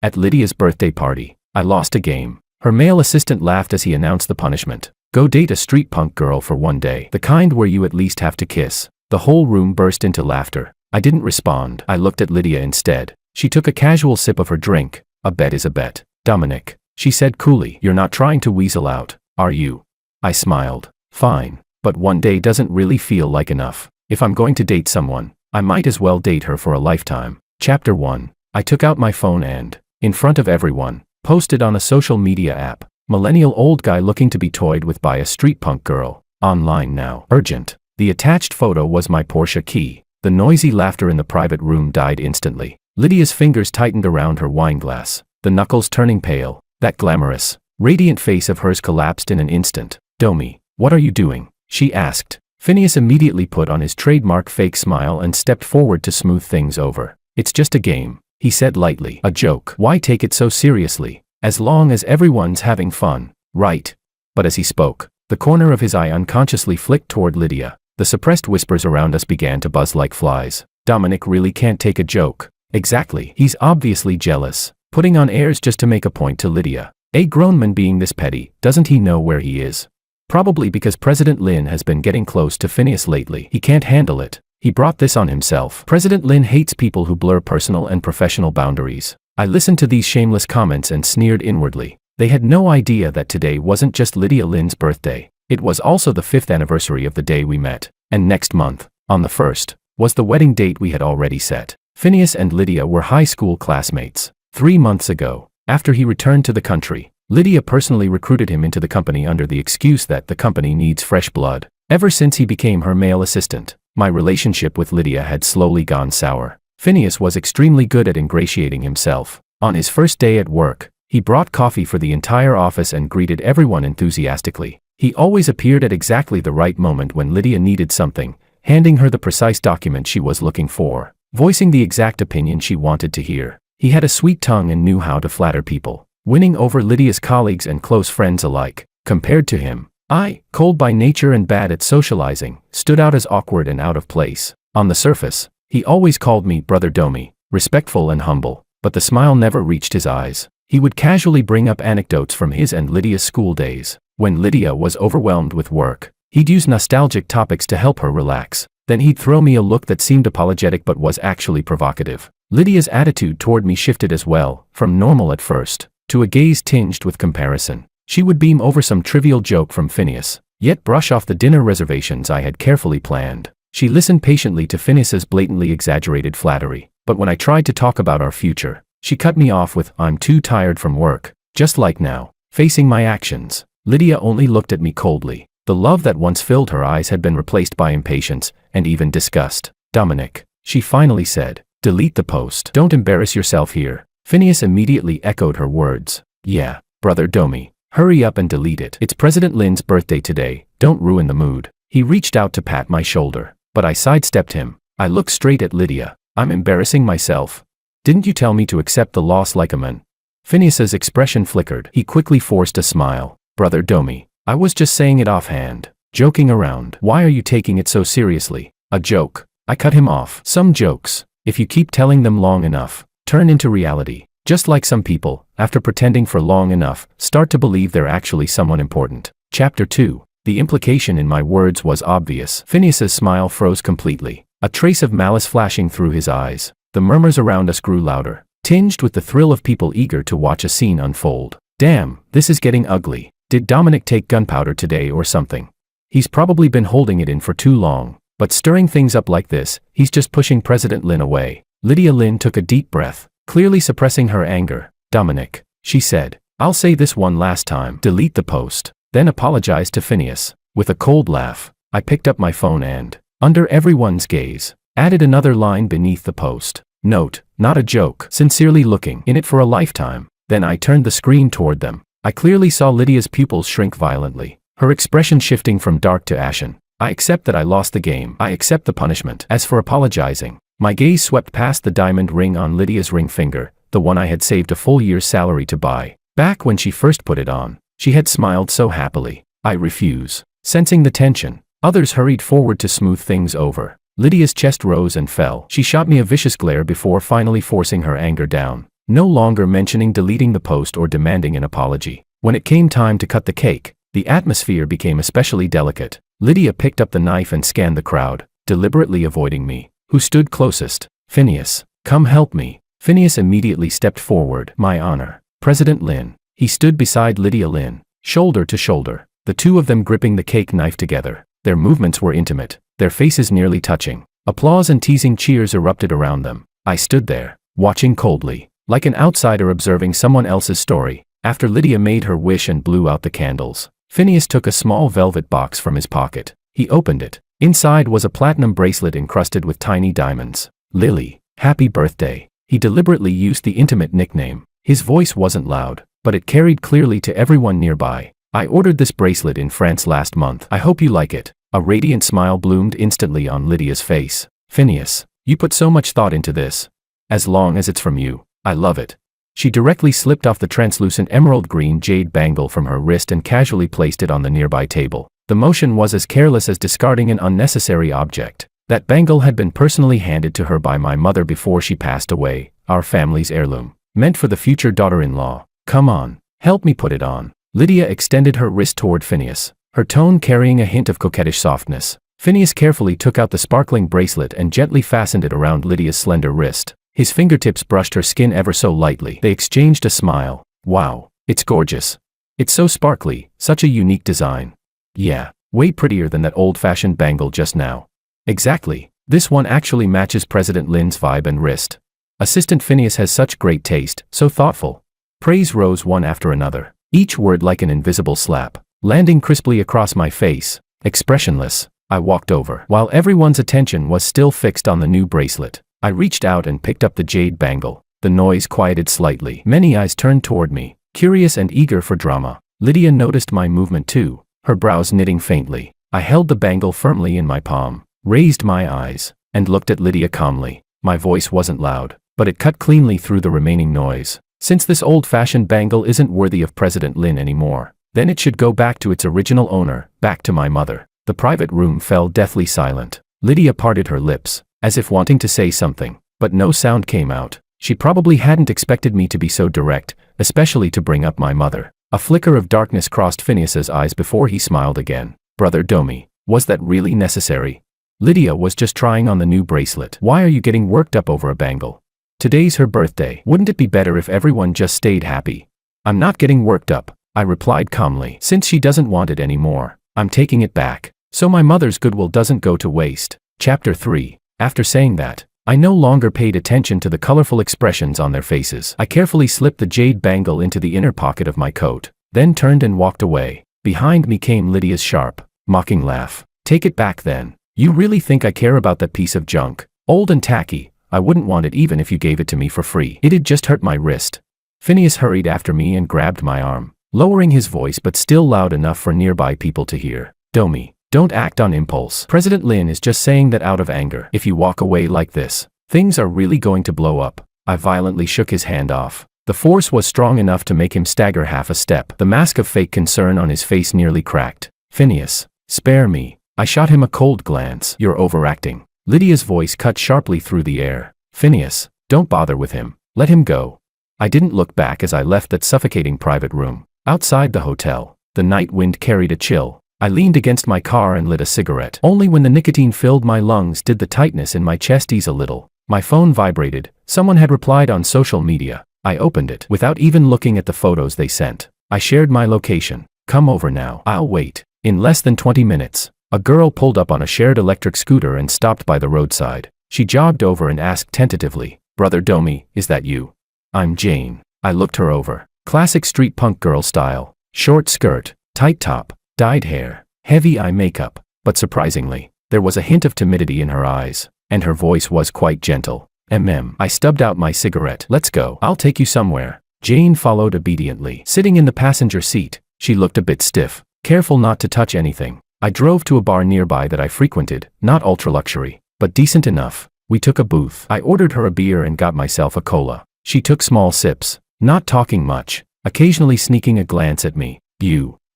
At Lydia's birthday party, I lost a game. Her male assistant laughed as he announced the punishment. Go date a street punk girl for one day. The kind where you at least have to kiss. The whole room burst into laughter. I didn't respond. I looked at Lydia instead. She took a casual sip of her drink. A bet is a bet. Dominic, she said coolly, you're not trying to weasel out, are you? I smiled. Fine. But one day doesn't really feel like enough. If I'm going to date someone, I might as well date her for a lifetime. Chapter 1. I took out my phone and, in front of everyone, posted on a social media app. Millennial old guy looking to be toyed with by a street punk girl. Online now. Urgent. The attached photo was my Porsche key. The noisy laughter in the private room died instantly. Lydia's fingers tightened around her wine glass, the knuckles turning pale. That glamorous, radiant face of hers collapsed in an instant. Domi, what are you doing? She asked. Phineas immediately put on his trademark fake smile and stepped forward to smooth things over. It's just a game, he said lightly. A joke. Why take it so seriously? As long as everyone's having fun, right? But as he spoke, the corner of his eye unconsciously flicked toward Lydia. The suppressed whispers around us began to buzz like flies. Dominic really can't take a joke. Exactly. He's obviously jealous, putting on airs just to make a point to Lydia. A grown man being this petty, doesn't he know where he is? Probably because President Lin has been getting close to Phineas lately. He can't handle it. He brought this on himself. President Lin hates people who blur personal and professional boundaries. I listened to these shameless comments and sneered inwardly. They had no idea that today wasn't just Lydia Lin's birthday. It was also the 5th anniversary of the day we met. And next month, on the 1st, was the wedding date we had already set. Phineas and Lydia were high school classmates. 3 months ago, after he returned to the country, Lydia personally recruited him into the company under the excuse that the company needs fresh blood. Ever since he became her male assistant, my relationship with Lydia had slowly gone sour. Phineas was extremely good at ingratiating himself. On his first day at work, he brought coffee for the entire office and greeted everyone enthusiastically. He always appeared at exactly the right moment when Lydia needed something, handing her the precise document she was looking for, voicing the exact opinion she wanted to hear. He had a sweet tongue and knew how to flatter people, winning over Lydia's colleagues and close friends alike. Compared to him, I, cold by nature and bad at socializing, stood out as awkward and out of place. On the surface, he always called me Brother Domi, respectful and humble, but the smile never reached his eyes. He would casually bring up anecdotes from his and Lydia's school days. When Lydia was overwhelmed with work, he'd use nostalgic topics to help her relax. Then he'd throw me a look that seemed apologetic but was actually provocative. Lydia's attitude toward me shifted as well, from normal at first, to a gaze tinged with comparison. She would beam over some trivial joke from Phineas, yet brush off the dinner reservations I had carefully planned. She listened patiently to Phineas's blatantly exaggerated flattery, but when I tried to talk about our future, she cut me off with, I'm too tired from work. Just like now, facing my actions, Lydia only looked at me coldly. The love that once filled her eyes had been replaced by impatience, and even disgust. Dominic, she finally said, delete the post. Don't embarrass yourself here. Phineas immediately echoed her words. Yeah, Brother Domi. Hurry up and delete it. It's President Lin's birthday today, don't ruin the mood. He reached out to pat my shoulder, but I sidestepped him. I looked straight at Lydia. I'm embarrassing myself. Didn't you tell me to accept the loss like a man? Phineas's expression flickered. He quickly forced a smile. Brother Domi, I was just saying it offhand, joking around. Why are you taking it so seriously? A joke. I cut him off. Some jokes, if you keep telling them long enough, turn into reality. Just like some people, after pretending for long enough, start to believe they're actually someone important. Chapter 2. The implication in my words was obvious. Phineas's smile froze completely, a trace of malice flashing through his eyes. The murmurs around us grew louder, tinged with the thrill of people eager to watch a scene unfold. Damn, this is getting ugly. Did Dominic take gunpowder today or something? He's probably been holding it in for too long, but stirring things up like this, he's just pushing President Lin away. Lydia Lin took a deep breath, clearly suppressing her anger. Dominic, she said, I'll say this one last time. Delete the post. Then apologized to Phineas. With a cold laugh, I picked up my phone and, under everyone's gaze, added another line beneath the post. Note, not a joke. Sincerely looking in it for a lifetime. Then I turned the screen toward them. I clearly saw Lydia's pupils shrink violently, her expression shifting from dark to ashen. I accept that I lost the game. I accept the punishment. As for apologizing, my gaze swept past the diamond ring on Lydia's ring finger, the one I had saved a full year's salary to buy. Back when she first put it on, she had smiled so happily. I refuse. Sensing the tension, others hurried forward to smooth things over. Lydia's chest rose and fell. She shot me a vicious glare before finally forcing her anger down. no longer mentioning deleting the post or demanding an apology. When it came time to cut the cake, the atmosphere became especially delicate. Lydia picked up the knife and scanned the crowd, deliberately avoiding me. Who stood closest? Phineas. Come help me. Phineas immediately stepped forward. My honor. President Lin. He stood beside Lydia Lin, shoulder to shoulder, the two of them gripping the cake knife together. Their movements were intimate, their faces nearly touching. Applause and teasing cheers erupted around them. I stood there, watching coldly, like an outsider observing someone else's story. After Lydia made her wish and blew out the candles, Phineas took a small velvet box from his pocket. He opened it. Inside was a platinum bracelet encrusted with tiny diamonds. Lily, happy birthday. He deliberately used the intimate nickname. His voice wasn't loud, but it carried clearly to everyone nearby. I ordered this bracelet in France last month. I hope you like it. A radiant smile bloomed instantly on Lydia's face. Phineas, you put so much thought into this. As long as it's from you, I love it. She directly slipped off the translucent emerald green jade bangle from her wrist and casually placed it on the nearby table. The motion was as careless as discarding an unnecessary object. That bangle had been personally handed to her by my mother before she passed away, our family's heirloom, meant for the future daughter-in-law. Come on, help me put it on. Lydia extended her wrist toward Phineas, her tone carrying a hint of coquettish softness. Phineas carefully took out the sparkling bracelet and gently fastened it around Lydia's slender wrist. His fingertips brushed her skin ever so lightly. They exchanged a smile. Wow, it's gorgeous. It's so sparkly, such a unique design. Yeah, way prettier than that old-fashioned bangle just now. Exactly, this one actually matches President Lin's vibe and wrist. Assistant Phineas has such great taste, so thoughtful. Praise rose one after another, each word like an invisible slap, landing crisply across my face. Expressionless, I walked over. While everyone's attention was still fixed on the new bracelet, I reached out and picked up the jade bangle. The noise quieted slightly. Many eyes turned toward me, curious and eager for drama. Lydia noticed my movement too, her brows knitting faintly. I held the bangle firmly in my palm, raised my eyes, and looked at Lydia calmly. My voice wasn't loud, but it cut cleanly through the remaining noise. Since this old-fashioned bangle isn't worthy of President Lin anymore, then it should go back to its original owner, back to my mother. The private room fell deathly silent. Lydia parted her lips, as if wanting to say something, but no sound came out. She probably hadn't expected me to be so direct, especially to bring up my mother. A flicker of darkness crossed Phineas's eyes before he smiled again. Brother Domi, was that really necessary? Lydia was just trying on the new bracelet. Why are you getting worked up over a bangle? Today's her birthday. Wouldn't it be better if everyone just stayed happy? I'm not getting worked up, I replied calmly. Since she doesn't want it anymore, I'm taking it back, so my mother's goodwill doesn't go to waste. Chapter 3. After saying that, I no longer paid attention to the colorful expressions on their faces. I carefully slipped the jade bangle into the inner pocket of my coat, then turned and walked away. Behind me came Lydia's sharp, mocking laugh. Take it back then. You really think I care about that piece of junk? Old and tacky, I wouldn't want it even if you gave it to me for free. It'd just hurt my wrist. Phineas hurried after me and grabbed my arm, lowering his voice but still loud enough for nearby people to hear. Domi, don't act on impulse. President Lin is just saying that out of anger. If you walk away like this, things are really going to blow up. I violently shook his hand off. The force was strong enough to make him stagger half a step. The mask of fake concern on his face nearly cracked. Phineas, spare me. I shot him a cold glance. You're overacting. Lydia's voice cut sharply through the air. Phineas, don't bother with him. Let him go. I didn't look back as I left that suffocating private room. Outside the hotel, the night wind carried a chill. I leaned against my car and lit a cigarette. Only when the nicotine filled my lungs did the tightness in my chest ease a little. My phone vibrated. Someone had replied on social media. I opened it without even looking at the photos they sent. I shared my location. Come over now. I'll wait. In less than 20 minutes, a girl pulled up on a shared electric scooter and stopped by the roadside. She jogged over and asked tentatively, Brother Domi, is that you? I'm Jane. I looked her over. Classic street punk girl style. Short skirt, tight top, dyed hair, heavy eye makeup. But surprisingly, there was a hint of timidity in her eyes, and her voice was quite gentle. I stubbed out my cigarette. Let's go. I'll take you somewhere. Jane followed obediently. Sitting in the passenger seat, she looked a bit stiff, careful not to touch anything. I drove to a bar nearby that I frequented, not ultra-luxury, but decent enough. We took a booth. I ordered her a beer and got myself a cola. She took small sips, not talking much, occasionally sneaking a glance at me.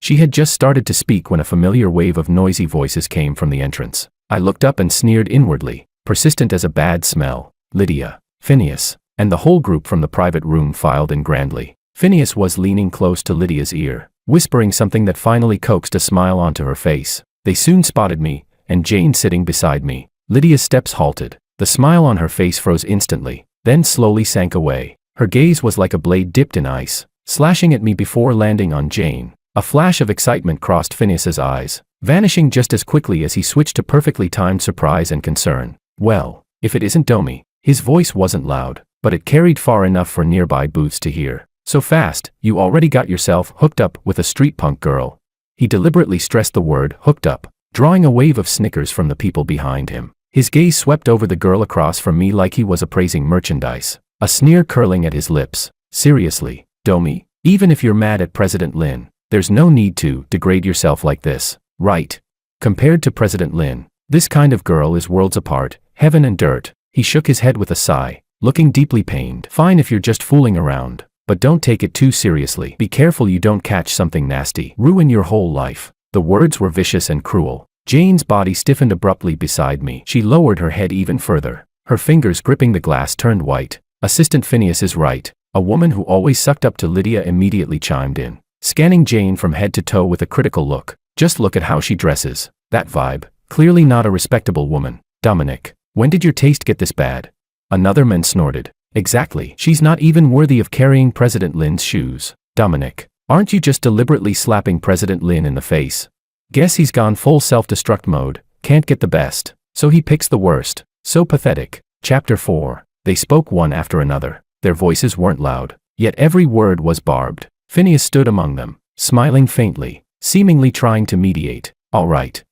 She had just started to speak when a familiar wave of noisy voices came from the entrance. I looked up and sneered inwardly, persistent as a bad smell. Lydia, Phineas, and the whole group from the private room filed in grandly. Phineas was leaning close to Lydia's ear, whispering something that finally coaxed a smile onto her face. They soon spotted me, and Jane sitting beside me. Lydia's steps halted. The smile on her face froze instantly, then slowly sank away. Her gaze was like a blade dipped in ice, slashing at me before landing on Jane. A flash of excitement crossed Phineas's eyes, vanishing just as quickly as he switched to perfectly timed surprise and concern. Well, if it isn't Domi. His voice wasn't loud, but it carried far enough for nearby booths to hear. So fast, you already got yourself hooked up with a street punk girl. He deliberately stressed the word hooked up, drawing a wave of snickers from the people behind him. His gaze swept over the girl across from me like he was appraising merchandise, a sneer curling at his lips. Seriously, Domi, even if you're mad at President Lin, there's no need to degrade yourself like this, right? Compared to President Lin, this kind of girl is worlds apart, heaven and dirt. He shook his head with a sigh, looking deeply pained. Fine if you're just fooling around, but don't take it too seriously. Be careful you don't catch something nasty, ruin your whole life. The words were vicious and cruel. Jane's body stiffened abruptly beside me. She lowered her head even further. Her fingers gripping the glass turned white. Assistant Phineas is right. A woman who always sucked up to Lydia immediately chimed in, scanning Jane from head to toe with a critical look. Just look at how she dresses. That vibe. Clearly not a respectable woman. Dominic, when did your taste get this bad? Another man snorted. Exactly. She's not even worthy of carrying President Lin's shoes. Dominic, aren't you just deliberately slapping President Lin in the face? Guess he's gone full self-destruct mode. Can't get the best, so he picks the worst. So pathetic. Chapter 4. They spoke one after another. Their voices weren't loud, yet every word was barbed. Phineas stood among them, smiling faintly, seemingly trying to mediate. All right.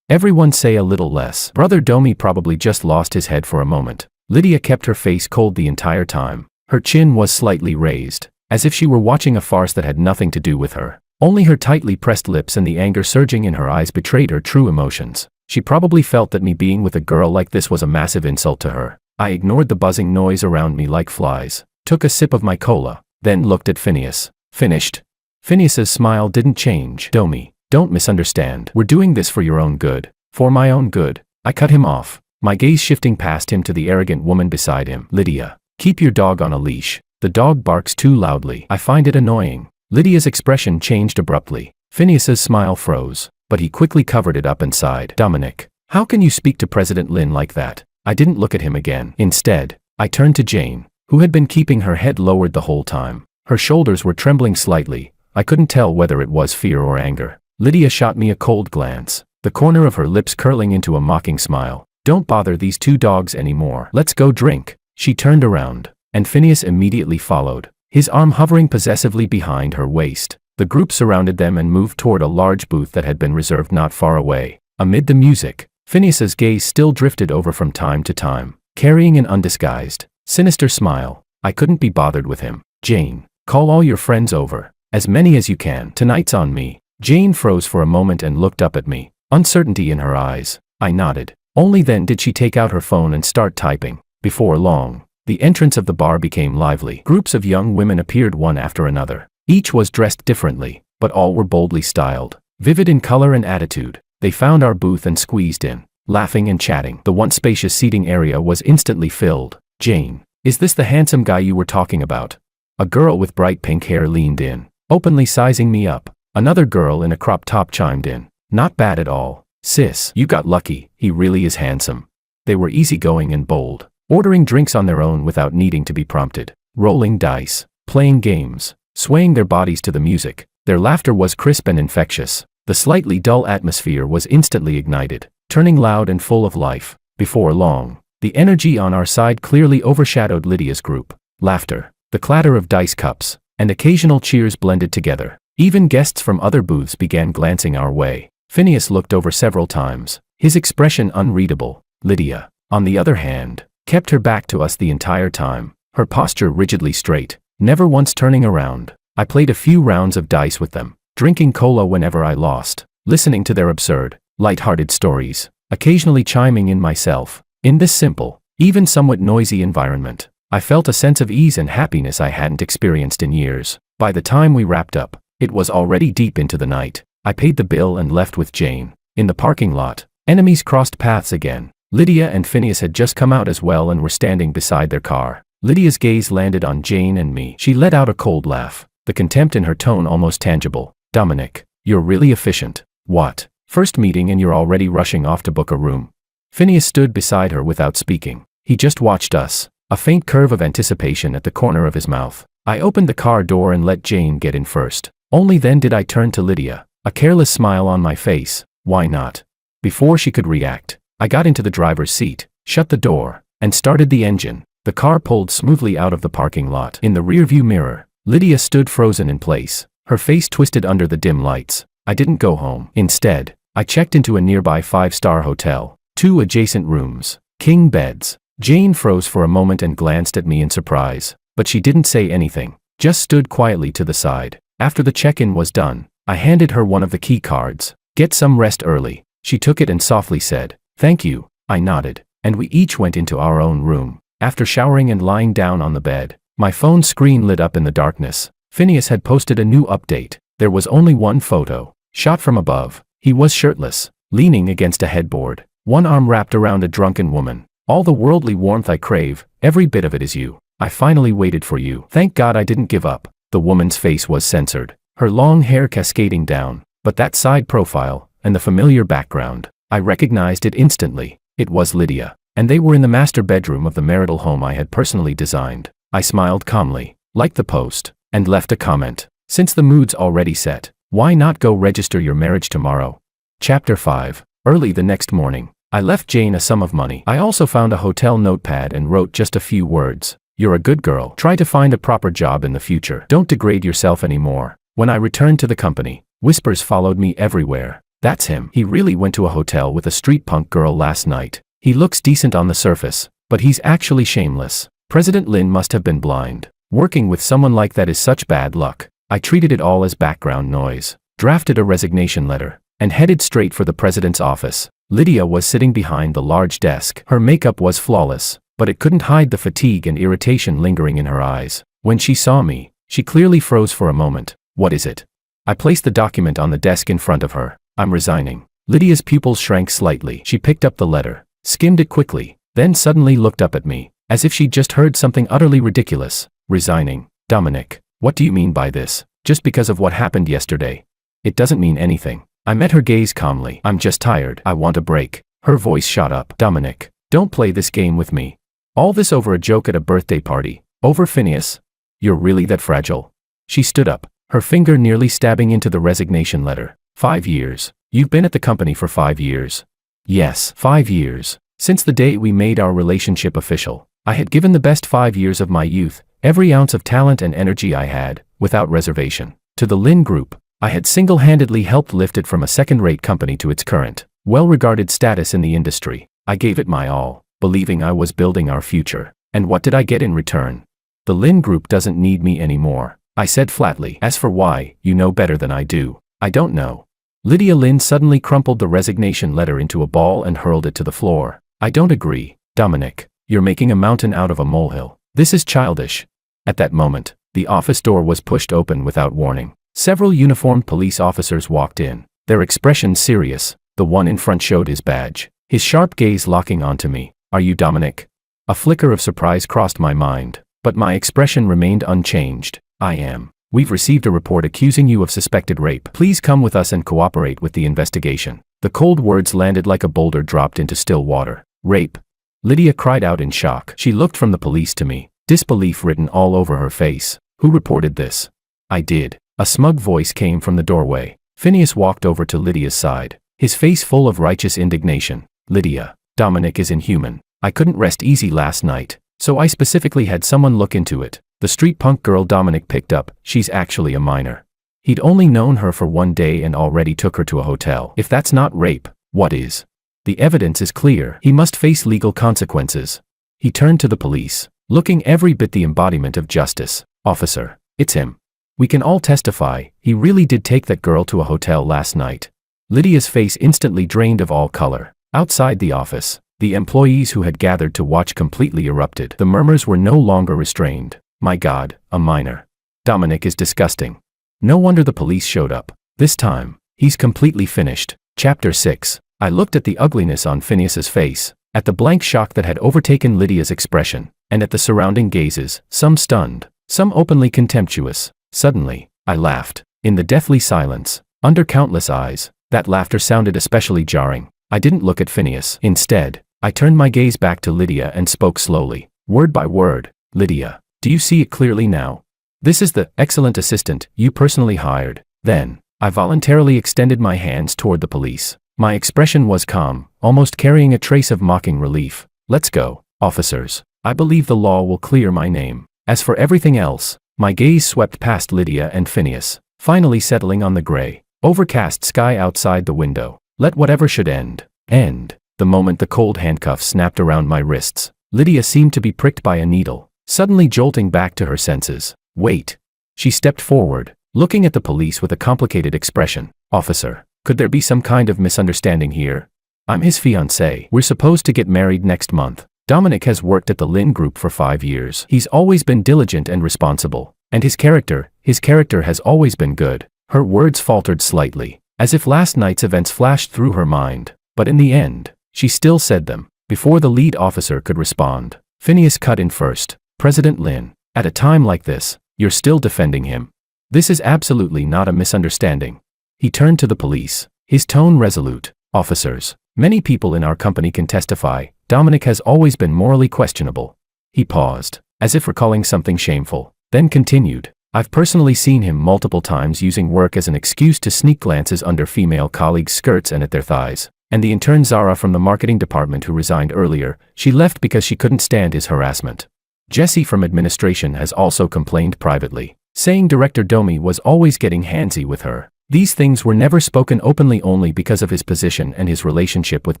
Everyone say a little less. Brother Domi probably just lost his head for a moment. Lydia kept her face cold the entire time. Her chin was slightly raised, as if she were watching a farce that had nothing to do with her. Only her tightly pressed lips and the anger surging in her eyes betrayed her true emotions. She probably felt that me being with a girl like this was a massive insult to her. I ignored the buzzing noise around me like flies, took a sip of my cola, then looked at Phineas. Finished? Phineas's smile didn't change. Domi, don't misunderstand. We're doing this for your own good. For my own good. I cut him off, my gaze shifting past him to the arrogant woman beside him. Lydia, keep your dog on a leash. The dog barks too loudly. I find it annoying. Lydia's expression changed abruptly. Phineas's smile froze, but he quickly covered it up and sighed. Dominic, how can you speak to President Lin like that? I didn't look at him again. Instead, I turned to Jane, who had been keeping her head lowered the whole time. Her shoulders were trembling slightly. I couldn't tell whether it was fear or anger. Lydia shot me a cold glance, the corner of her lips curling into a mocking smile. Don't bother these two dogs anymore. Let's go drink. She turned around, and Phineas immediately followed, his arm hovering possessively behind her waist. The group surrounded them and moved toward a large booth that had been reserved not far away. Amid the music, Phineas's gaze still drifted over from time to time, carrying an undisguised, sinister smile. I couldn't be bothered with him. Jane, call all your friends over. As many as you can. Tonight's on me. Jane froze for a moment and looked up at me, uncertainty in her eyes. I nodded. Only then did she take out her phone and start typing. Before long, the entrance of the bar became lively. Groups of young women appeared one after another. Each was dressed differently, but all were boldly styled, vivid in color and attitude. They found our booth and squeezed in, laughing and chatting. The once spacious seating area was instantly filled. Jane, is this the handsome guy you were talking about? A girl with bright pink hair leaned in, openly sizing me up. Another girl in a crop top chimed in. Not bad at all. Sis, you got lucky, he really is handsome. They were easygoing and bold, ordering drinks on their own without needing to be prompted, rolling dice, playing games, swaying their bodies to the music. Their laughter was crisp and infectious. The slightly dull atmosphere was instantly ignited, turning loud and full of life. Before long, the energy on our side clearly overshadowed Lydia's group. Laughter, the clatter of dice cups, and occasional cheers blended together. Even guests from other booths began glancing our way. Phineas looked over several times, his expression unreadable. Lydia, on the other hand, kept her back to us the entire time, her posture rigidly straight, never once turning around. I played a few rounds of dice with them, drinking cola whenever I lost, listening to their absurd, light-hearted stories, occasionally chiming in myself. In this simple, even somewhat noisy environment, I felt a sense of ease and happiness I hadn't experienced in years. By the time we wrapped up, it was already deep into the night. I paid the bill and left with Jane. In the parking lot, enemies crossed paths again. Lydia and Phineas had just come out as well and were standing beside their car. Lydia's gaze landed on Jane and me. She let out a cold laugh, the contempt in her tone almost tangible. Dominic, you're really efficient. What? First meeting and you're already rushing off to book a room? Phineas stood beside her without speaking. He just watched us, a faint curve of anticipation at the corner of his mouth. I opened the car door and let Jane get in first. Only then did I turn to Lydia, a careless smile on my face. Why not? Before she could react, I got into the driver's seat, shut the door, and started the engine. The car pulled smoothly out of the parking lot. In the rearview mirror, Lydia stood frozen in place, her face twisted under the dim lights. I didn't go home. Instead, I checked into a nearby 5-star hotel. 2 adjacent rooms, king beds. Jane froze for a moment and glanced at me in surprise, but she didn't say anything, just stood quietly to the side. After the check-in was done, I handed her one of the key cards. Get some rest early. She took it and softly said, "Thank you." I nodded, and we each went into our own room. After showering and lying down on the bed, my phone screen lit up in the darkness. Phineas had posted a new update. There was only one photo, shot from above. He was shirtless, leaning against a headboard, one arm wrapped around a drunken woman. All the worldly warmth I crave, every bit of it is you. I finally waited for you. Thank God I didn't give up. The woman's face was censored, her long hair cascading down, but that side profile, and the familiar background, I recognized it instantly. It was Lydia, and they were in the master bedroom of the marital home I had personally designed. I smiled calmly, liked the post, and left a comment. Since the mood's already set, why not go register your marriage tomorrow? Chapter 5. Early the next morning, I left Jane a sum of money. I also found a hotel notepad and wrote just a few words. You're a good girl. Try to find a proper job in the future. Don't degrade yourself anymore. When I returned to the company, whispers followed me everywhere. That's him. He really went to a hotel with a street punk girl last night. He looks decent on the surface, but he's actually shameless. President Lin must have been blind. Working with someone like that is such bad luck. I treated it all as background noise, drafted a resignation letter, and headed straight for the president's office. Lydia was sitting behind the large desk. Her makeup was flawless, but it couldn't hide the fatigue and irritation lingering in her eyes. When she saw me, she clearly froze for a moment. What is it? I placed the document on the desk in front of her. I'm resigning. Lydia's pupils shrank slightly. She picked up the letter, skimmed it quickly, then suddenly looked up at me, as if she'd just heard something utterly ridiculous. Resigning? Dominic, what do you mean by this? Just because of what happened yesterday? It doesn't mean anything. I met her gaze calmly. I'm just tired. I want a break. Her voice shot up. Dominic, don't play this game with me. All this over a joke at a birthday party. Over Phineas? You're really that fragile? She stood up, her finger nearly stabbing into the resignation letter. 5 years. You've been at the company for 5 years. Yes, 5 years. Since the day we made our relationship official, I had given the best 5 years of my youth, every ounce of talent and energy I had, without reservation, to the Lin Group. I had single-handedly helped lift it from a second-rate company to its current, well-regarded status in the industry. I gave it my all, believing I was building our future. And what did I get in return? The Lin Group doesn't need me anymore, I said flatly. As for why, you know better than I do. I don't know. Lydia Lin suddenly crumpled the resignation letter into a ball and hurled it to the floor. I don't agree, Dominic. You're making a mountain out of a molehill. This is childish. At that moment, the office door was pushed open without warning. Several uniformed police officers walked in, their expressions serious. The one in front showed his badge, his sharp gaze locking onto me. Are you Dominic? A flicker of surprise crossed my mind, but my expression remained unchanged. I am. We've received a report accusing you of suspected rape. Please come with us and cooperate with the investigation. The cold words landed like a boulder dropped into still water. Rape? Lydia cried out in shock. She looked from the police to me, disbelief written all over her face. Who reported this? I did. A smug voice came from the doorway. Phineas walked over to Lydia's side, his face full of righteous indignation. Lydia, Dominic is inhuman. I couldn't rest easy last night, so I specifically had someone look into it. The street punk girl Dominic picked up, she's actually a minor. He'd only known her for 1 day and already took her to a hotel. If that's not rape, what is? The evidence is clear. He must face legal consequences. He turned to the police, looking every bit the embodiment of justice. Officer, it's him. We can all testify, he really did take that girl to a hotel last night. Lydia's face instantly drained of all color. Outside the office, the employees who had gathered to watch completely erupted. The murmurs were no longer restrained. My God, a minor. Dominic is disgusting. No wonder the police showed up. This time, he's completely finished. Chapter 6. I looked at the ugliness on Phineas's face, at the blank shock that had overtaken Lydia's expression. and at the surrounding gazes, some stunned, some openly contemptuous. Suddenly, I laughed. In the deathly silence, under countless eyes, that laughter sounded especially jarring. I didn't look at Phineas. Instead, I turned my gaze back to Lydia and spoke slowly, word by word. Lydia, do you see it clearly now? This is the excellent assistant you personally hired. Then, I voluntarily extended my hands toward the police. My expression was calm, almost carrying a trace of mocking relief. Let's go, officers. I believe the law will clear my name. As for everything else, my gaze swept past Lydia and Phineas, finally settling on the gray, overcast sky outside the window. Let whatever should end. The moment the cold handcuffs snapped around my wrists, Lydia seemed to be pricked by a needle, suddenly jolting back to her senses. Wait. She stepped forward, looking at the police with a complicated expression. Officer, could there be some kind of misunderstanding here? I'm his fiancée. We're supposed to get married next month. Dominic has worked at the Lin Group for 5 years. He's always been diligent and responsible. And his character has always been good. Her words faltered slightly, as if last night's events flashed through her mind. But in the end, she still said them. Before the lead officer could respond, Phineas cut in first. President Lin, at a time like this, you're still defending him. This is absolutely not a misunderstanding. He turned to the police, his tone resolute. Officers, many people in our company can testify, Dominic has always been morally questionable. He paused, as if recalling something shameful, then continued. I've personally seen him multiple times using work as an excuse to sneak glances under female colleagues' skirts and at their thighs. And the intern Zara from the marketing department who resigned earlier, she left because she couldn't stand his harassment. Jesse from administration has also complained privately, saying Director Domi was always getting handsy with her. These things were never spoken openly only because of his position and his relationship with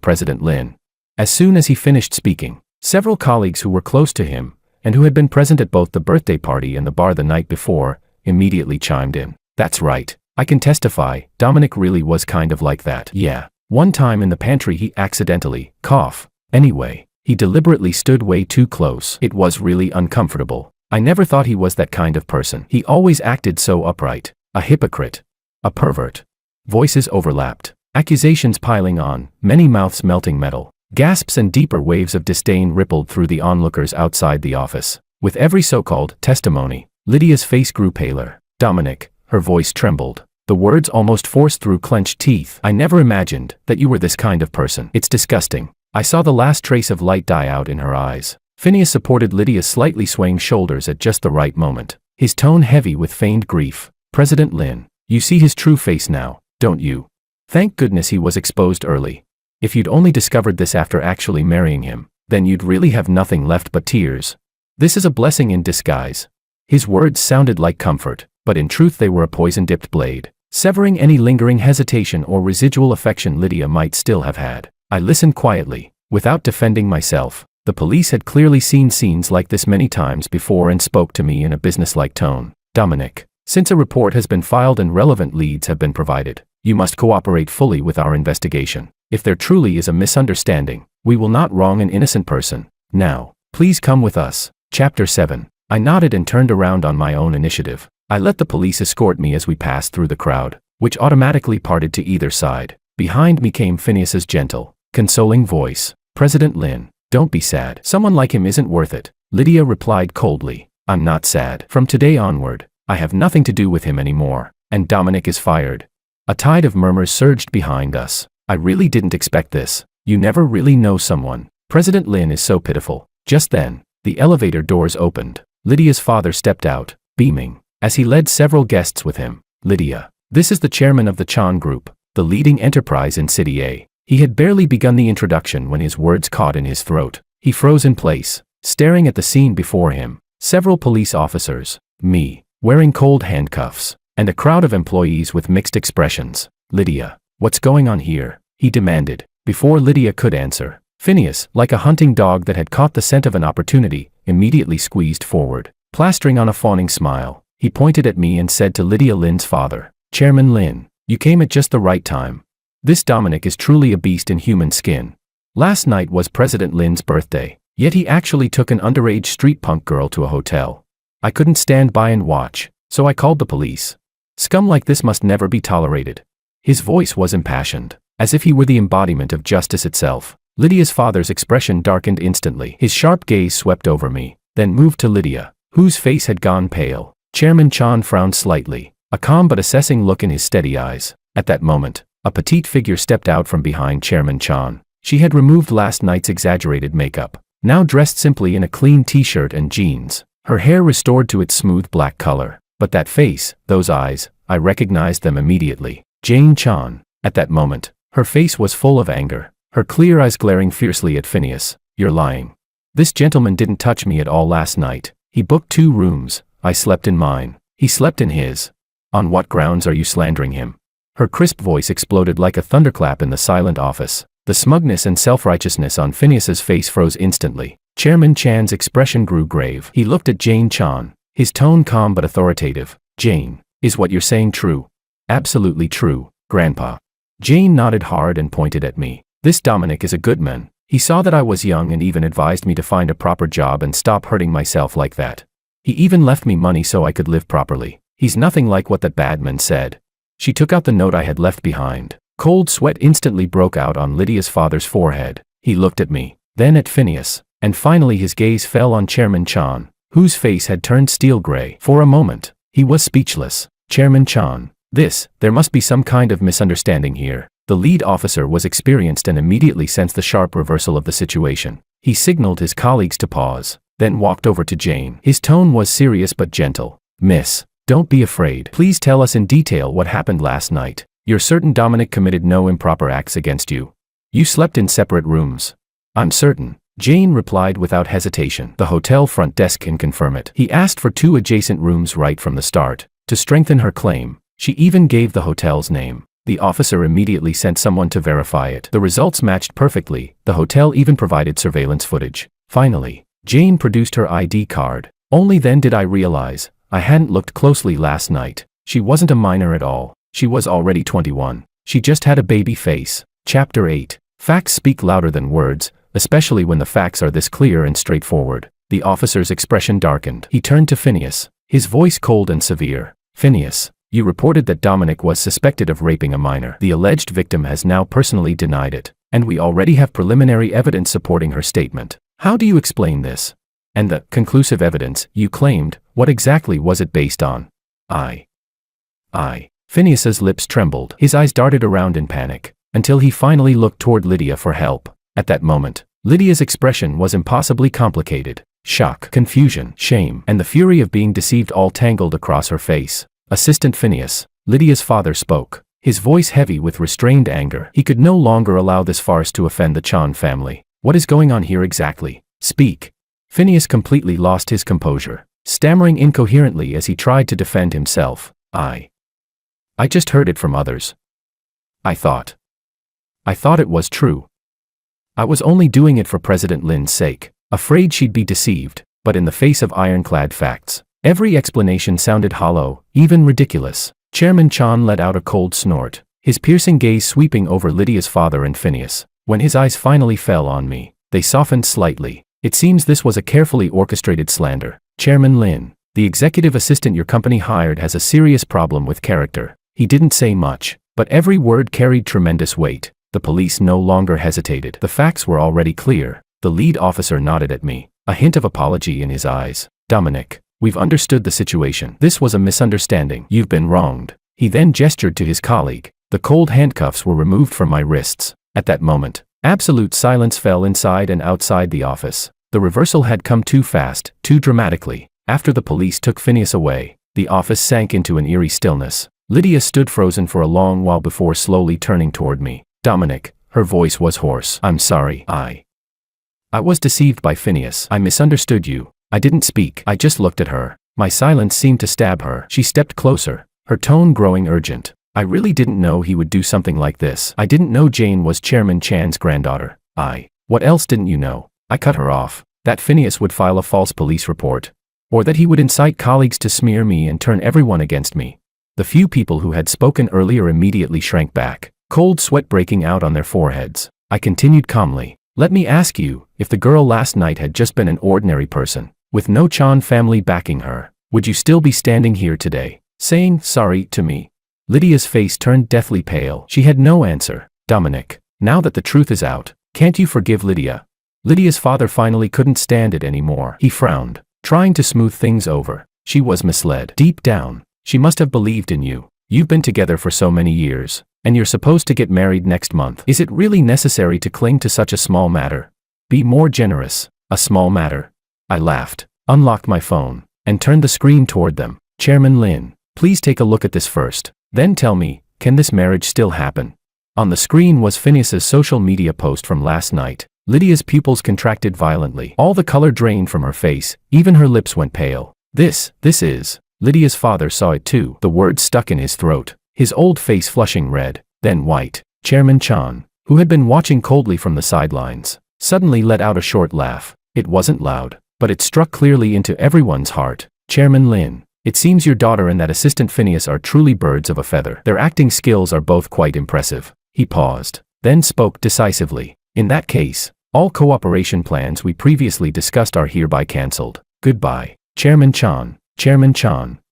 President Lin. As soon as he finished speaking, several colleagues who were close to him, and who had been present at both the birthday party and the bar the night before, immediately chimed in. That's right. I can testify, Dominic really was kind of like that. Yeah. One time in the pantry he accidentally, Anyway, he deliberately stood way too close. It was really uncomfortable. I never thought he was that kind of person. He always acted so upright. A hypocrite. A pervert. Voices overlapped. Accusations piling on, many mouths melting metal. Gasps and deeper waves of disdain rippled through the onlookers outside the office. With every so-called testimony, Lydia's face grew paler. Dominic, her voice trembled. The words almost forced through clenched teeth. I never imagined that you were this kind of person. It's disgusting. I saw the last trace of light die out in her eyes. Phineas supported Lydia's slightly swaying shoulders at just the right moment, his tone heavy with feigned grief. President Lin, you see his true face now, don't you? Thank goodness he was exposed early. If you'd only discovered this after actually marrying him, then you'd really have nothing left but tears. This is a blessing in disguise. His words sounded like comfort, but in truth they were a poison-dipped blade, severing any lingering hesitation or residual affection Lydia might still have had. I listened quietly, without defending myself. The police had clearly seen scenes like this many times before and spoke to me in a businesslike tone. Dominic, since a report has been filed and relevant leads have been provided, you must cooperate fully with our investigation. If there truly is a misunderstanding, we will not wrong an innocent person. Now, please come with us. Chapter 7. I nodded and turned around on my own initiative. I let the police escort me as we passed through the crowd, which automatically parted to either side. Behind me came Phineas's gentle, consoling voice. President Lin, don't be sad. Someone like him isn't worth it. Lydia replied coldly. I'm not sad. From today onward, I have nothing to do with him anymore, and Dominic is fired. A tide of murmurs surged behind us. I really didn't expect this. You never really know someone. President Lin is so pitiful. Just then, the elevator doors opened. Lydia's father stepped out, beaming, as he led several guests with him. Lydia, this is the chairman of the Chan Group, the leading enterprise in City A. He had barely begun the introduction when his words caught in his throat. He froze in place, staring at the scene before him. Several police officers, me, wearing cold handcuffs, and a crowd of employees with mixed expressions. Lydia, what's going on here? He demanded. Before Lydia could answer, Phineas, like a hunting dog that had caught the scent of an opportunity, immediately squeezed forward. Plastering on a fawning smile, he pointed at me and said to Lydia Lin's father, Chairman Lin, you came at just the right time. This Dominic is truly a beast in human skin. Last night was President Lin's birthday, yet he actually took an underage street punk girl to a hotel. I couldn't stand by and watch, so I called the police. Scum like this must never be tolerated. His voice was impassioned, as if he were the embodiment of justice itself. Lydia's father's expression darkened instantly. His sharp gaze swept over me, then moved to Lydia, whose face had gone pale. Chairman Chan frowned slightly, a calm but assessing look in his steady eyes. At that moment, a petite figure stepped out from behind Chairman Chan. She had removed last night's exaggerated makeup, now dressed simply in a clean t-shirt and jeans, her hair restored to its smooth black color. But that face, those eyes, I recognized them immediately. Jane Chan. At that moment, her face was full of anger, her clear eyes glaring fiercely at Phineas. You're lying. This gentleman didn't touch me at all last night. He booked 2 rooms. I slept in mine. He slept in his. On what grounds are you slandering him? Her crisp voice exploded like a thunderclap in the silent office. The smugness and self-righteousness on Phineas's face froze instantly. Chairman Chan's expression grew grave. He looked at Jane Chan, his tone calm but authoritative. Jane, is what you're saying true? Absolutely true, Grandpa. Jane nodded hard and pointed at me. This Dominic is a good man. He saw that I was young and even advised me to find a proper job and stop hurting myself like that. He even left me money so I could live properly. He's nothing like what that bad man said. She took out the note I had left behind. Cold sweat instantly broke out on Lydia's father's forehead. He looked at me, then at Phineas, and finally his gaze fell on Chairman Chan, whose face had turned steel gray. For a moment, he was speechless. Chairman Chan, there must be some kind of misunderstanding here. The lead officer was experienced and immediately sensed the sharp reversal of the situation. He signaled his colleagues to pause, then walked over to Jane. His tone was serious but gentle. Miss, don't be afraid. Please tell us in detail what happened last night. You're certain Dominic committed no improper acts against you? You slept in separate rooms? I'm certain, Jane replied without hesitation. The hotel front desk can confirm it. He asked for 2 adjacent rooms right from the start. To strengthen her claim, she even gave the hotel's name. The officer immediately sent someone to verify it. The results matched perfectly. The hotel even provided surveillance footage. Finally, Jane produced her ID card. Only then did I realize I hadn't looked closely last night. She wasn't a minor at all. She was already 21. She just had a baby face. Chapter 8. Facts speak louder than words, especially when the facts are this clear and straightforward. The officer's expression darkened. He turned to Phineas, his voice cold and severe. Phineas, you reported that Dominic was suspected of raping a minor. The alleged victim has now personally denied it, and we already have preliminary evidence supporting her statement. How do you explain this? And the conclusive evidence you claimed, what exactly was it based on? Phineas's lips trembled. His eyes darted around in panic, until he finally looked toward Lydia for help. At that moment, Lydia's expression was impossibly complicated. Shock, confusion, shame, and the fury of being deceived all tangled across her face. Assistant Phineas, Lydia's father spoke, his voice heavy with restrained anger. He could no longer allow this farce to offend the Chan family. What is going on here exactly? Speak. Phineas completely lost his composure, stammering incoherently as he tried to defend himself. I just heard it from others. I thought it was true. I was only doing it for President Lin's sake, afraid she'd be deceived, but in the face of ironclad facts, every explanation sounded hollow, even ridiculous. Chairman Chan let out a cold snort, his piercing gaze sweeping over Lydia's father and Phineas. When his eyes finally fell on me, they softened slightly. It seems this was a carefully orchestrated slander. Chairman Lin, the executive assistant your company hired has a serious problem with character. He didn't say much, but every word carried tremendous weight. The police no longer hesitated. The facts were already clear. The lead officer nodded at me, a hint of apology in his eyes. Dominic, we've understood the situation. This was a misunderstanding. You've been wronged. He then gestured to his colleague. The cold handcuffs were removed from my wrists. At that moment, absolute silence fell inside and outside the office. The reversal had come too fast, too dramatically. After the police took Phineas away, the office sank into an eerie stillness. Lydia stood frozen for a long while before slowly turning toward me. Dominic, her voice was hoarse. I'm sorry. I was deceived by Phineas. I misunderstood you. I didn't speak. I just looked at her. My silence seemed to stab her. She stepped closer, her tone growing urgent. I really didn't know he would do something like this. I didn't know Jane was Chairman Chan's granddaughter. What else didn't you know? I cut her off. That Phineas would file a false police report. Or that he would incite colleagues to smear me and turn everyone against me. The few people who had spoken earlier immediately shrank back, cold sweat breaking out on their foreheads. I continued calmly. Let me ask you, if the girl last night had just been an ordinary person, with no Chan family backing her, would you still be standing here today, saying sorry to me? Lydia's face turned deathly pale. She had no answer. Dominic, now that the truth is out, Can't you forgive Lydia? Lydia's father finally couldn't stand it anymore. He frowned, trying to smooth things over. She was misled. Deep down, she must have believed in you. You've been together for so many years, and you're supposed to get married next month. Is it really necessary to cling to such a small matter? Be more generous. A small matter? I laughed, unlocked my phone, and turned the screen toward them. Chairman Lin, please take a look at this first. Then tell me, can this marriage still happen? On the screen was Phineas's social media post from last night. Lydia's pupils contracted violently. All the color drained from her face, even her lips went pale. This is. Lydia's father saw it too. The words stuck in his throat, his old face flushing red, then white. Chairman Chan, who had been watching coldly from the sidelines, suddenly let out a short laugh. It wasn't loud, but it struck clearly into everyone's heart. Chairman Lin, it seems your daughter and that assistant Phineas are truly birds of a feather. Their acting skills are both quite impressive. He paused, then spoke decisively. In that case, all cooperation plans we previously discussed are hereby cancelled. Goodbye. Chairman Chan,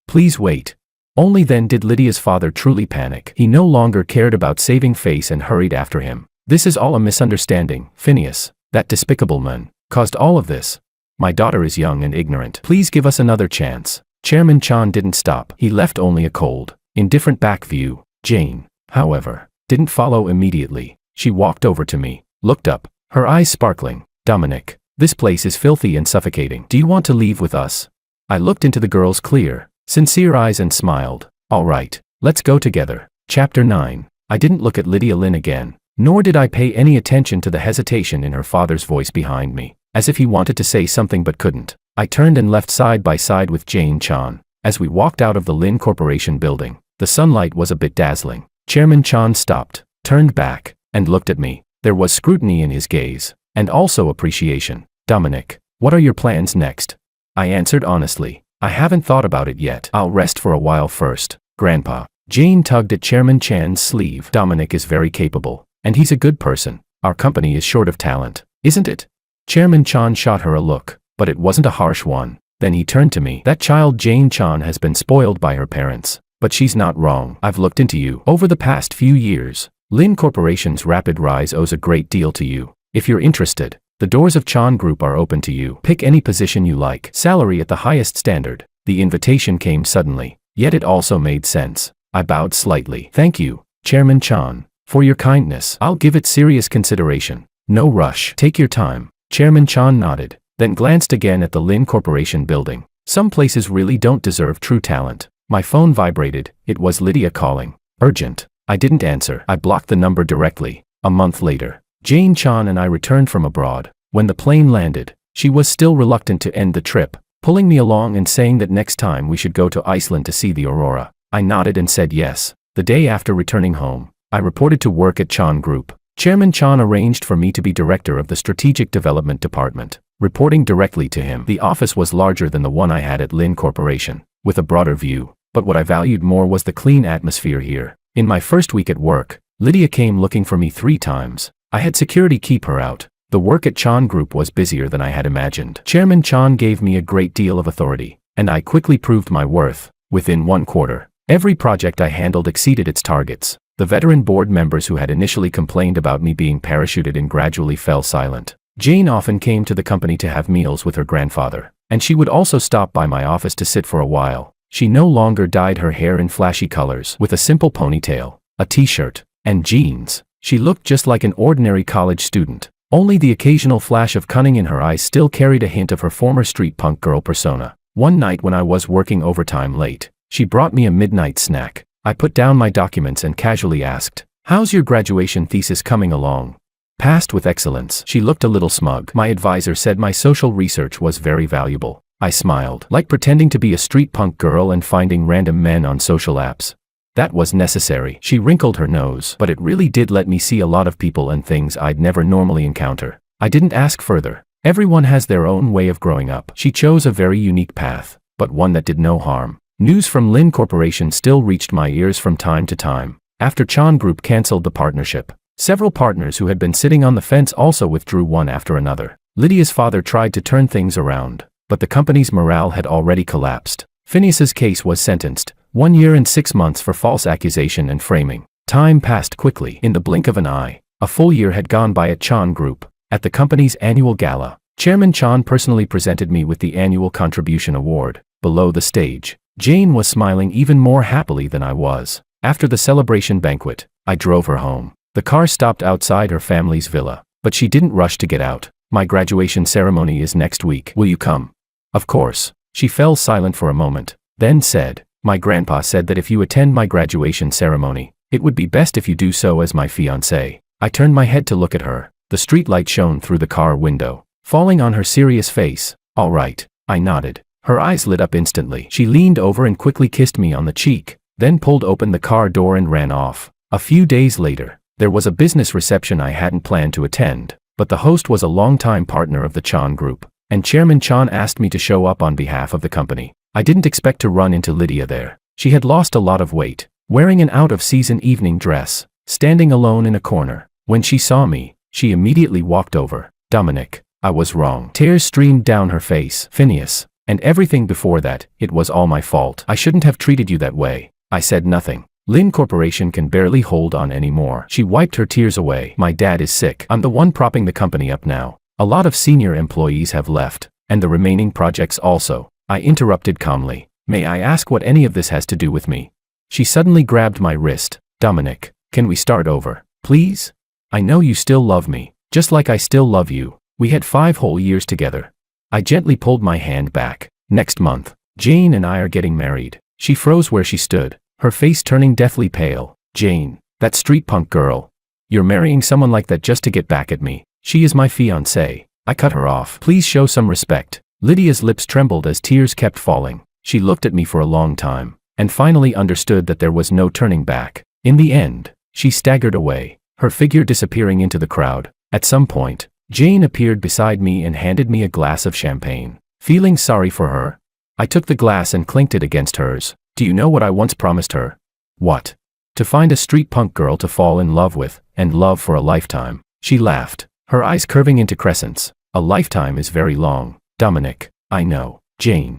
please wait. Only then did Lydia's father truly panic. He no longer cared about saving face and hurried after him. This is all a misunderstanding. Phineas, that despicable man, caused all of this. My daughter is young and ignorant. Please give us another chance. Chairman Chan didn't stop. He left only a cold, indifferent back view. Jane, however, didn't follow immediately. She walked over to me, looked up, her eyes sparkling. Dominic, this place is filthy and suffocating. Do you want to leave with us? I looked into the girl's clear, sincere eyes and smiled. All right, let's go together. Chapter 9. I didn't look at Lydia Lin again, nor did I pay any attention to the hesitation in her father's voice behind me, as if he wanted to say something but couldn't. I turned and left side by side with Jane Chan. As we walked out of the Lin Corporation building, the sunlight was a bit dazzling. Chairman Chan stopped, turned back, and looked at me. There was scrutiny in his gaze, and also appreciation. Dominic, what are your plans next? I answered honestly. I haven't thought about it yet. I'll rest for a while first. Grandpa. Jane tugged at Chairman Chan's sleeve. Dominic is very capable, and he's a good person. Our company is short of talent, isn't it? Chairman Chan shot her a look, but it wasn't a harsh one. Then he turned to me. That child Jane Chan has been spoiled by her parents, but she's not wrong. I've looked into you. Over the past few years, Lin Corporation's rapid rise owes a great deal to you. If you're interested, the doors of Chan Group are open to you. Pick any position you like. Salary at the highest standard. The invitation came suddenly, yet it also made sense. I bowed slightly. Thank you, Chairman Chan, for your kindness. I'll give it serious consideration. No rush. Take your time. Chairman Chan nodded, then glanced again at the Lin Corporation building. Some places really don't deserve true talent. My phone vibrated. It was Lydia calling. Urgent. I didn't answer. I blocked the number directly. A month later, Jane Chan and I returned from abroad. When the plane landed, she was still reluctant to end the trip, pulling me along and saying that next time we should go to Iceland to see the aurora. I nodded and said yes. The day after returning home, I reported to work at Chan Group. Chairman Chan arranged for me to be director of the Strategic Development Department, reporting directly to him. The office was larger than the one I had at Lin Corporation, with a broader view, but what I valued more was the clean atmosphere here. In my first week at work, Lydia came looking for me 3 times. I had security keep her out. The work at Chan Group was busier than I had imagined. Chairman Chan gave me a great deal of authority, and I quickly proved my worth. Within 1 quarter, every project I handled exceeded its targets. The veteran board members who had initially complained about me being parachuted in gradually fell silent. Jane often came to the company to have meals with her grandfather, and she would also stop by my office to sit for a while. She no longer dyed her hair in flashy colors. With a simple ponytail, a t-shirt, and jeans, she looked just like an ordinary college student. Only the occasional flash of cunning in her eyes still carried a hint of her former street punk girl persona. One night when I was working overtime late, she brought me a midnight snack. I put down my documents and casually asked, "How's your graduation thesis coming along?" "Passed with excellence." She looked a little smug. My advisor said my social research was very valuable. I smiled, like pretending to be a street punk girl and finding random men on social apps. That was necessary. She wrinkled her nose, but it really did let me see a lot of people and things I'd never normally encounter. I didn't ask further. Everyone has their own way of growing up. She chose a very unique path, but one that did no harm. News from Lin Corporation still reached my ears from time to time. After Chan Group canceled the partnership, several partners who had been sitting on the fence also withdrew one after another. Lydia's father tried to turn things around, but the company's morale had already collapsed. Phineas's case was sentenced, 1 year and 6 months for false accusation and framing. Time passed quickly. In the blink of an eye, A full year had gone by at Chan Group. At the company's annual gala, Chairman Chan personally presented me with the annual contribution award. Below the stage, Jane was smiling even more happily than I was. After the celebration banquet, I drove her home. The car stopped outside her family's villa, but she didn't rush to get out. My graduation ceremony is next week. Will you come? Of course. She fell silent for a moment, then said, my grandpa said that if you attend my graduation ceremony, it would be best if you do so as my fiancé. I turned my head to look at her. The streetlight shone through the car window, falling on her serious face. All right, I nodded. Her eyes lit up instantly. She leaned over and quickly kissed me on the cheek, then pulled open the car door and ran off. A few days later, there was a business reception I hadn't planned to attend, but the host was a longtime partner of the Chan Group, and Chairman Chan asked me to show up on behalf of the company. I didn't expect to run into Lydia there. She had lost a lot of weight, wearing an out-of-season evening dress, standing alone in a corner. When she saw me, she immediately walked over. Dominic, I was wrong. Tears streamed down her face. Phineas, and everything before that, it was all my fault. I shouldn't have treated you that way. I said nothing. Lin Corporation can barely hold on anymore. She wiped her tears away. My dad is sick. I'm the one propping the company up now. A lot of senior employees have left, and the remaining projects also. I interrupted calmly. May I ask what any of this has to do with me? She suddenly grabbed my wrist. Dominic, can we start over, please? I know you still love me, just like I still love you. We had 5 whole years together. I gently pulled my hand back. Next month, Jane and I are getting married. She froze where she stood, her face turning deathly pale. Jane, that street punk girl. You're marrying someone like that just to get back at me. She is my fiancée. I cut her off. Please show some respect. Lydia's lips trembled as tears kept falling. She looked at me for a long time, and finally understood that there was no turning back. In the end, she staggered away, her figure disappearing into the crowd. At some point, Jane appeared beside me and handed me a glass of champagne. Feeling sorry for her, I took the glass and clinked it against hers. Do you know what I once promised her? What? To find a street punk girl to fall in love with, and love for a lifetime. She laughed, her eyes curving into crescents. A lifetime is very long, Dominic. I know. Jane,